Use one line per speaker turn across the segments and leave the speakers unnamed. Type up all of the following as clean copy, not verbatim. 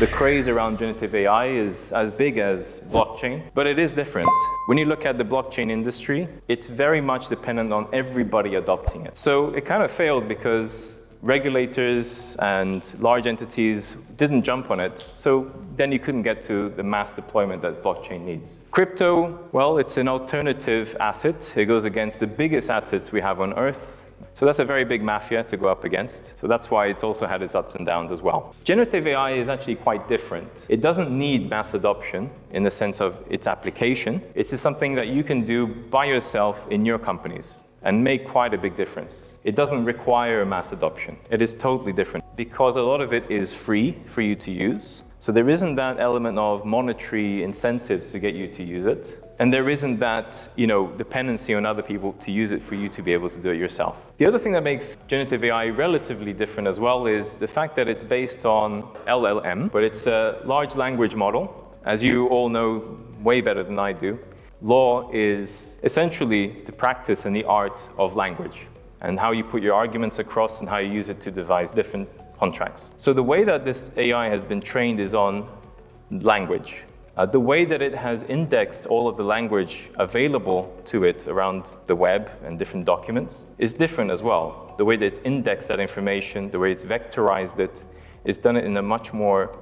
The craze around generative AI is as big as blockchain, but it is different. When you look at the blockchain industry, it's very much dependent on everybody adopting it. So it kind of failed because regulators and large entities didn't jump on it, so then you couldn't get to the mass deployment that blockchain needs. Crypto, well, it's an alternative asset. It goes against the biggest assets we have on Earth. So that's a very big mafia to go up against. So that's why it's also had its ups and downs as well. Generative AI is actually quite different. It doesn't need mass adoption in the sense of its application. It's just something that you can do by yourself in your companies and make quite a big difference. It doesn't require mass adoption. It is totally different because a lot of it is free for you to use. So there isn't that element of monetary incentives to get you to use it. And there isn't that, dependency on other people to use it for you to be able to do it yourself. The other thing that makes generative AI relatively different as well is the fact that it's based on LLM, but it's a large language model. As you all know way better than I do, law is essentially the practice and the art of language and how you put your arguments across and how you use it to devise different contracts. So the way that this AI has been trained is on language. The way that it has indexed all of the language available to it around the web and different documents is different as well. The way that it's indexed that information, the way it's vectorized it, is done it in a much more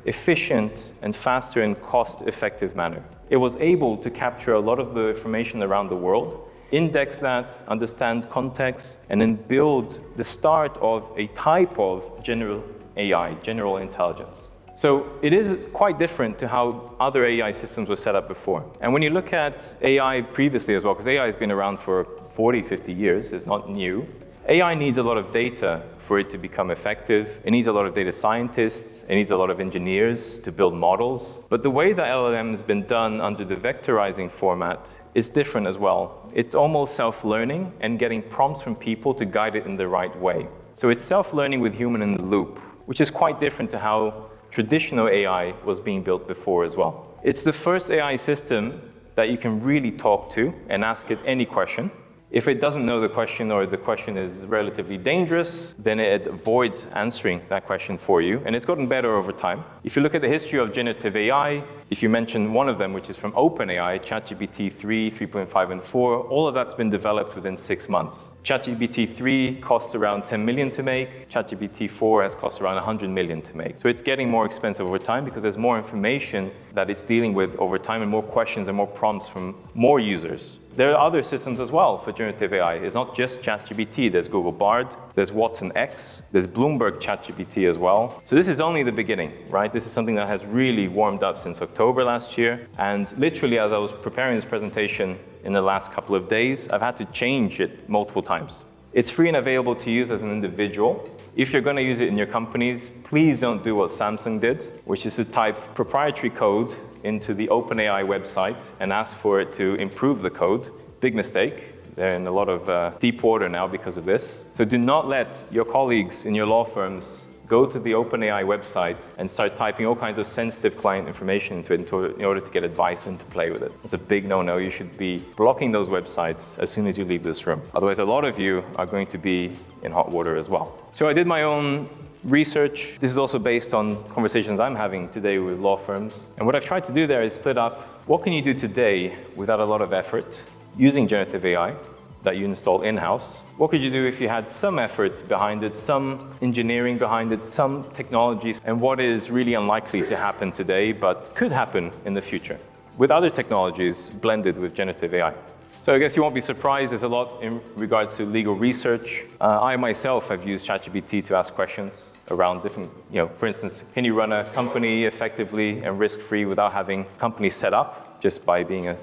efficient and faster and cost-effective manner. It was able to capture a lot of the information around the world, index that, understand context, and then build the start of a type of general AI, general intelligence. So it is quite different to how other AI systems were set up before. And when you look at AI previously as well, because AI has been around for 40, 50 years, it's not new, AI needs a lot of data for it to become effective. It needs a lot of data scientists. It needs a lot of engineers to build models. But the way that LLM has been done under the vectorizing format is different as well. It's almost self-learning and getting prompts from people to guide it in the right way. So it's self-learning with human in the loop, which is quite different to how traditional AI was being built before as well. It's the first AI system that you can really talk to and ask it any question. If it doesn't know the question or the question is relatively dangerous, then it avoids answering that question for you, and it's gotten better over time. If you look at the history of generative AI, if you mention one of them, which is from OpenAI, ChatGPT 3, 3.5, and 4, all of that's been developed within 6 months. ChatGPT 3 costs around 10 million to make. ChatGPT 4 has cost around 100 million to make. So it's getting more expensive over time because there's more information that it's dealing with over time and more questions and more prompts from more users. There are other systems as well for generative AI. It's not just ChatGPT. There's Google Bard, there's Watson X, there's Bloomberg ChatGPT as well. So this is only the beginning, right? This is something that has really warmed up since October last year. And literally, as I was preparing this presentation in the last couple of days, I've had to change it multiple times. It's free and available to use as an individual. If you're going to use it in your companies, please don't do what Samsung did, which is to type proprietary code into the OpenAI website and ask for it to improve the code. Big mistake. They're in a lot of deep water now because of this. So do not let your colleagues in your law firms go to the OpenAI website and start typing all kinds of sensitive client information into it in order to get advice and to play with it. It's a big no-no. You should be blocking those websites as soon as you leave this room. Otherwise, a lot of you are going to be in hot water as well. So I did my own research. This is also based on conversations I'm having today with law firms. And what I've tried to do there is split up what can you do today without a lot of effort using generative AI that you install in-house. What could you do if you had some effort behind it, some engineering behind it, some technologies, and what is really unlikely to happen today but could happen in the future with other technologies blended with generative AI. So I guess you won't be surprised, there's a lot in regards to legal research. I myself have used ChatGPT to ask questions around different, for instance, can you run a company effectively and risk-free without having companies set up just by being a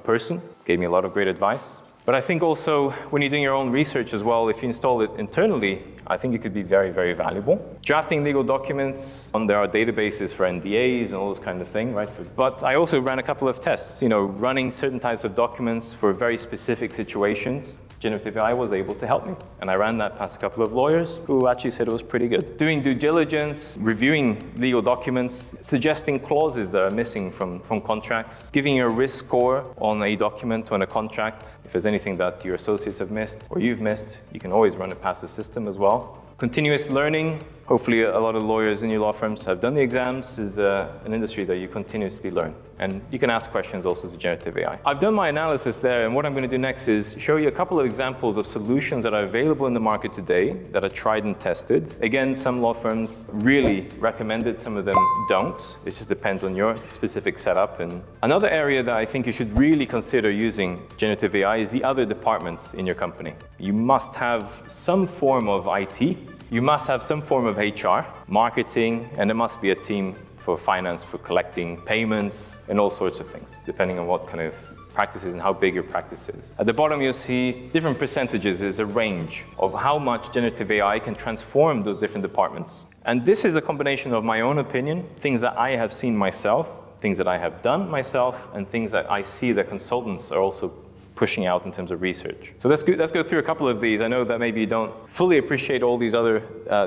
person? Gave me a lot of great advice. But I think also when you're doing your own research as well, if you install it internally, I think it could be very, very valuable. Drafting legal documents, there are databases for NDAs and all this kind of thing, right? But I also ran a couple of tests, running certain types of documents for very specific situations. Generative AI was able to help me. And I ran that past a couple of lawyers who actually said it was pretty good. Doing due diligence, reviewing legal documents, suggesting clauses that are missing from contracts, giving you a risk score on a document, on a contract. If there's anything that your associates have missed or you've missed, you can always run it past the system as well. Continuous learning, Hopefully a lot of lawyers in your law firms have done the exams. This is an industry that you continuously learn. And you can ask questions also to generative AI. I've done my analysis there, and what I'm going to do next is show you a couple of examples of solutions that are available in the market today that are tried and tested. Again, some law firms really recommend it, some of them don't. It just depends on your specific setup. And another area that I think you should really consider using generative AI is the other departments in your company. You must have some form of IT. You must have some form of HR, marketing, and there must be a team for finance, for collecting payments, and all sorts of things, depending on what kind of practices and how big your practice is. At the bottom, you'll see different percentages. There's a range of how much generative AI can transform those different departments. And this is a combination of my own opinion, things that I have seen myself, things that I have done myself, and things that I see that consultants are also pushing out in terms of research. So let's go through a couple of these. I know that maybe you don't fully appreciate all these other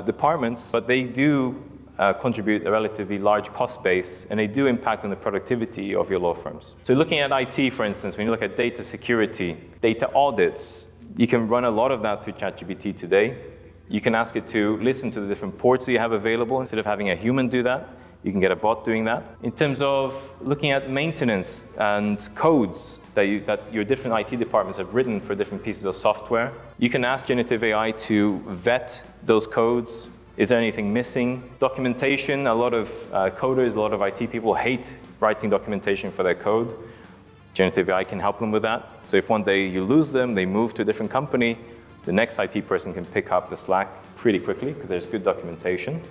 departments, but they do contribute a relatively large cost base, and they do impact on the productivity of your law firms. So looking at IT, for instance, when you look at data security, data audits, you can run a lot of that through ChatGPT today. You can ask it to listen to the different ports that you have available. Instead of having a human do that, you can get a bot doing that. In terms of looking at maintenance and codes that your different IT departments have written for different pieces of software, you can ask generative AI to vet those codes. Is there anything missing? Documentation, a lot of coders, a lot of IT people hate writing documentation for their code. Generative AI can help them with that. So if one day you lose them, they move to a different company, the next IT person can pick up the slack pretty quickly because there's good documentation.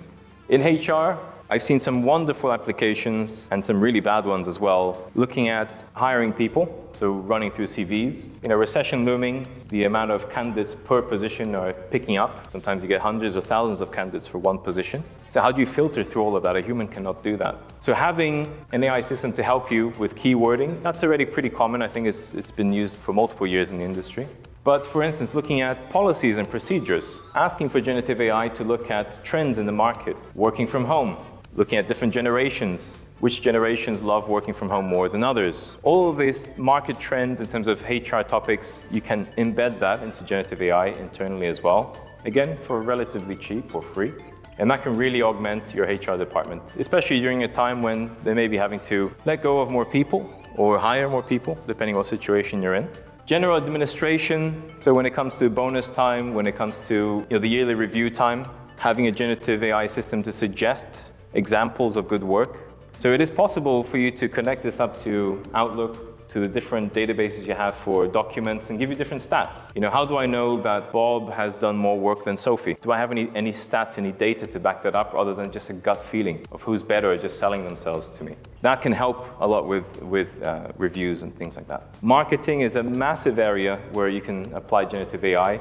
In HR, I've seen some wonderful applications and some really bad ones as well, looking at hiring people, so running through CVs. In a recession looming, the amount of candidates per position are picking up. Sometimes you get hundreds or thousands of candidates for one position. So how do you filter through all of that? A human cannot do that. So having an AI system to help you with keywording, that's already pretty common. I think it's been used for multiple years in the industry. But for instance, looking at policies and procedures, asking for generative AI to look at trends in the market, working from home, looking at different generations, which generations love working from home more than others. All of these market trends in terms of HR topics, you can embed that into generative AI internally as well. Again, for relatively cheap or free. And that can really augment your HR department, especially during a time when they may be having to let go of more people or hire more people, depending on what situation you're in. General administration, so when it comes to bonus time, when it comes to the yearly review time, having a generative AI system to suggest examples of good work. So it is possible for you to connect this up to Outlook, to the different databases you have for documents, and give you different stats. How do I know that Bob has done more work than Sophie? Do I have any stats, any data to back that up, other than just a gut feeling of who's better at just selling themselves to me? That can help a lot with reviews and things like that. Marketing is a massive area where you can apply generative AI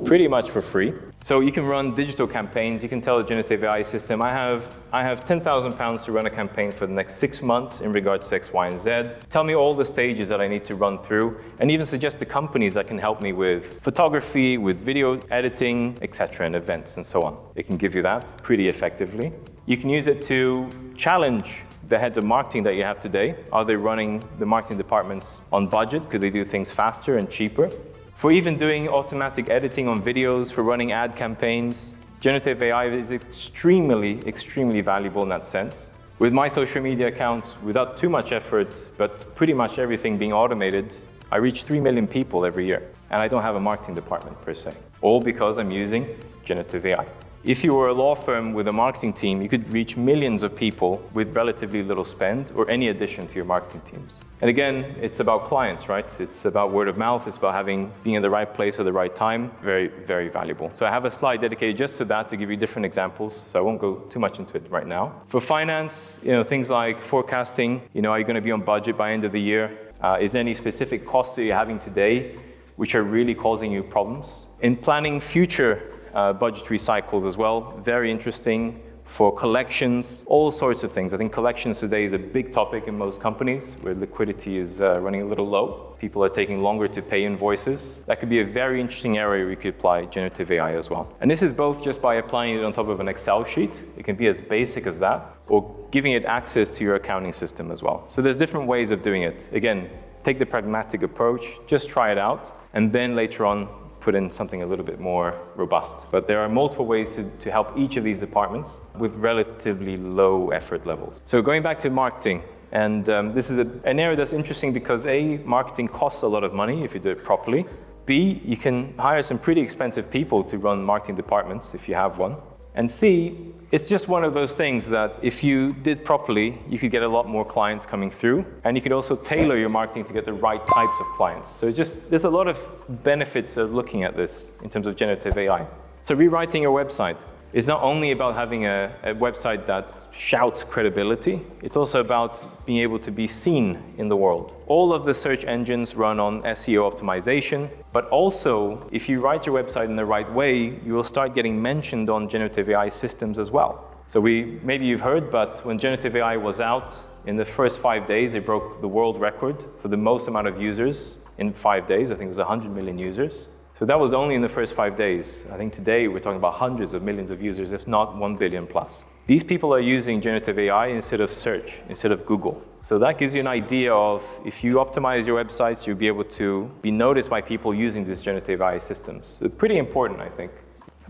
pretty much for free. So you can run digital campaigns. You can tell the generative AI system, I have £10,000 to run a campaign for the next 6 months in regards to X, Y, and Z. Tell me all the stages that I need to run through, and even suggest the companies that can help me with photography, with video editing, etc., and events and so on. It can give you that pretty effectively. You can use it to challenge the heads of marketing that you have today. Are they running the marketing departments on budget? Could they do things faster and cheaper? For even doing automatic editing on videos, for running ad campaigns, generative AI is extremely, extremely valuable in that sense. With my social media accounts, without too much effort, but pretty much everything being automated, I reach 3 million people every year. And I don't have a marketing department per se, all because I'm using generative AI. If you were a law firm with a marketing team, you could reach millions of people with relatively little spend or any addition to your marketing teams. And again, it's about clients, right? It's about word of mouth. It's about being in the right place at the right time. Very, very valuable. So I have a slide dedicated just to that to give you different examples. So I won't go too much into it right now. For finance, things like forecasting, are you going to be on budget by end of the year? Is there any specific costs that you're having today which are really causing you problems? In planning future budgetary cycles as well, very interesting. For collections, all sorts of things. I think collections today is a big topic in most companies where liquidity is running a little low. People are taking longer to pay invoices. That could be a very interesting area where you could apply generative AI as well. And this is both just by applying it on top of an Excel sheet. It can be as basic as that, or giving it access to your accounting system as well. So there's different ways of doing it. Again, take the pragmatic approach, just try it out, and then later on, put in something a little bit more robust. But there are multiple ways to help each of these departments with relatively low effort levels. So going back to marketing, and this is an area that's interesting because A, marketing costs a lot of money if you do it properly. B, you can hire some pretty expensive people to run marketing departments if you have one. And C, it's just one of those things that if you did properly, you could get a lot more clients coming through, and you could also tailor your marketing to get the right types of clients. So there's a lot of benefits of looking at this in terms of generative AI. So rewriting your website is not only about having a website that shouts credibility, it's also about being able to be seen in the world. All of the search engines run on SEO optimization, but also if you write your website in the right way, you will start getting mentioned on generative AI systems as well. So maybe you've heard, but when generative AI was out, in the first 5 days, it broke the world record for the most amount of users in 5 days. I think it was 100 million users. So that was only in the first 5 days. I think today we're talking about hundreds of millions of users, if not 1 billion plus. These people are using generative AI instead of search, instead of Google. So that gives you an idea of if you optimize your websites, you'll be able to be noticed by people using these generative AI systems. So pretty important, I think.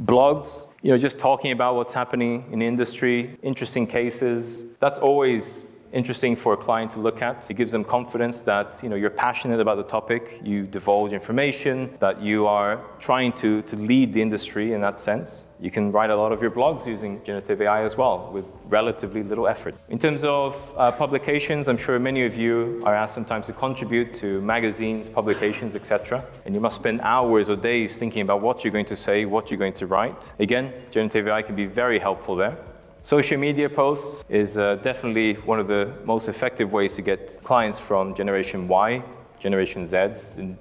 Blogs, just talking about what's happening in the industry, interesting cases, that's always interesting for a client to look at. It gives them confidence that you're passionate about the topic, you divulge information, that you are trying to lead the industry in that sense. You can write a lot of your blogs using generative AI as well, with relatively little effort. In terms of publications, I'm sure many of you are asked sometimes to contribute to magazines, publications, etc. And you must spend hours or days thinking about what you're going to say, what you're going to write. Again, generative AI can be very helpful there. Social media posts is definitely one of the most effective ways to get clients from Generation Y, Generation Z,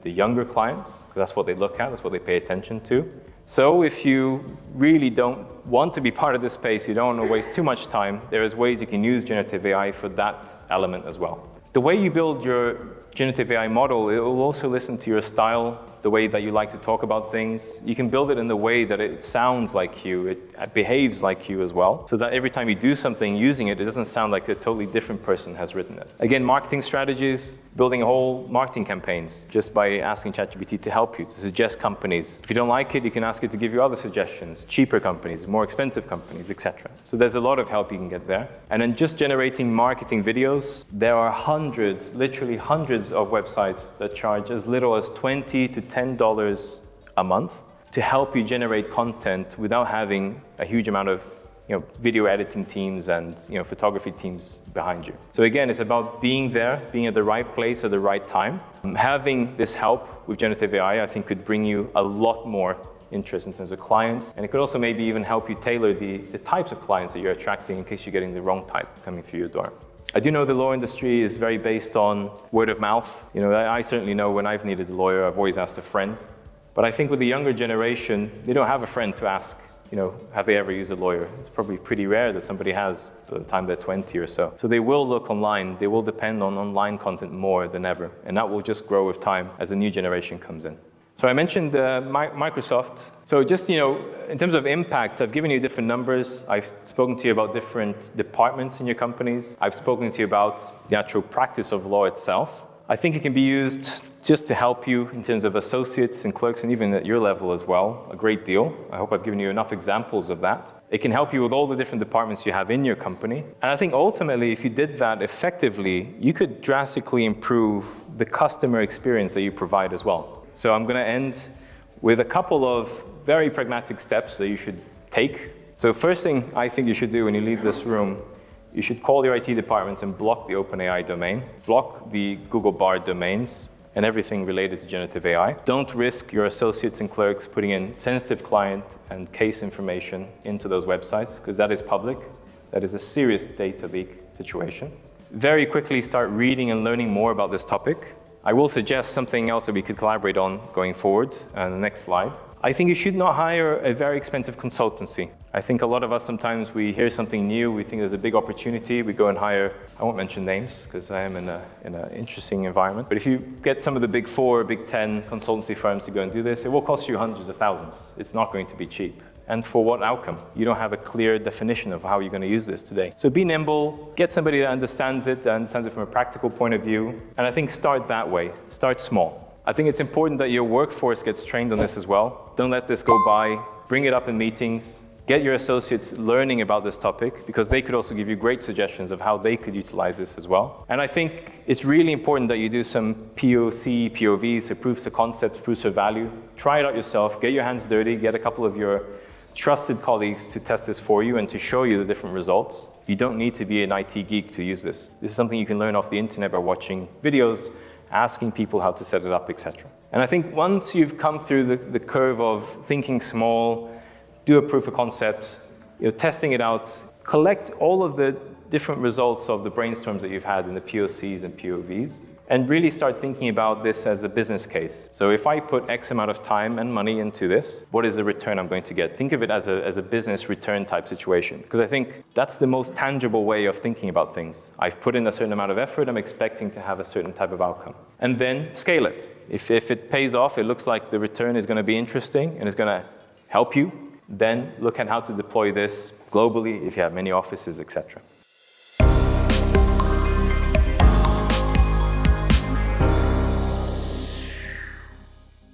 the younger clients, because that's what they look at, that's what they pay attention to. So if you really don't want to be part of this space, you don't want to waste too much time, there is ways you can use generative AI for that element as well. The way you build your generative AI model, it will also listen to your style, the way that you like to talk about things. You can build it in the way that it sounds like you, it behaves like you as well, so that every time you do something using it, it doesn't sound like a totally different person has written it. Again, marketing strategies, building whole marketing campaigns just by asking ChatGPT to help you, to suggest companies. If you don't like it, you can ask it to give you other suggestions, cheaper companies, more expensive companies, etc. So there's a lot of help you can get there. And then just generating marketing videos, there are hundreds, literally hundreds of websites that charge as little as $20 to $10 a month to help you generate content without having a huge amount of video editing teams and photography teams behind you. So again, it's about being there, being at the right place at the right time. Having this help with generative AI, I think, could bring you a lot more interest in terms of clients, and it could also maybe even help you tailor the types of clients that you're attracting in case you're getting the wrong type coming through your door. I do know the law industry is very based on word of mouth. I certainly know when I've needed a lawyer, I've always asked a friend. But I think with the younger generation, they don't have a friend to ask, have they ever used a lawyer? It's probably pretty rare that somebody has by the time they're 20 or so. So they will look online, they will depend on online content more than ever. And that will just grow with time as the new generation comes in. So I mentioned Microsoft. So just, in terms of impact, I've given you different numbers. I've spoken to you about different departments in your companies. I've spoken to you about the actual practice of law itself. I think it can be used just to help you in terms of associates and clerks, and even at your level as well, a great deal. I hope I've given you enough examples of that. It can help you with all the different departments you have in your company. And I think ultimately, if you did that effectively, you could drastically improve the customer experience that you provide as well. So I'm going to end with a couple of very pragmatic steps that you should take. So first thing I think you should do when you leave this room, you should call your IT departments and block the OpenAI domain, block the Google Bard domains, and everything related to generative AI. Don't risk your associates and clerks putting in sensitive client and case information into those websites, because that is public. That is a serious data leak situation. Very quickly start reading and learning more about this topic. I will suggest something else that we could collaborate on going forward. The next slide. I think you should not hire a very expensive consultancy. I think a lot of us sometimes we hear something new, we think there's a big opportunity, we go and hire, I won't mention names because I am in an interesting environment, but if you get some of the big 4, big 10 consultancy firms to go and do this, it will cost you hundreds of thousands. It's not going to be cheap. And for what outcome? You don't have a clear definition of how you're going to use this today. So be nimble, get somebody that understands it from a practical point of view, and I think start that way. Start small. I think it's important that your workforce gets trained on this as well. Don't let this go by. Bring it up in meetings. Get your associates learning about this topic, because they could also give you great suggestions of how they could utilize this as well. And I think it's really important that you do some POC, POVs, so proofs of concept, proofs of value. Try it out yourself, get your hands dirty, get a couple of your trusted colleagues to test this for you and to show you the different results. You don't need to be an IT geek to use this. This is something you can learn off the internet by watching videos, asking people how to set it up, etc. And I think once you've come through the curve of thinking small, do a proof of concept, testing it out, collect all of the different results of the brainstorms that you've had in the POCs and POVs, and really start thinking about this as a business case. So if I put X amount of time and money into this, what is the return I'm going to get? Think of it as a business return type situation, because I think that's the most tangible way of thinking about things. I've put in a certain amount of effort, I'm expecting to have a certain type of outcome. And then scale it. If it pays off, it looks like the return is going to be interesting and it's going to help you, then look at how to deploy this globally if you have many offices, etc.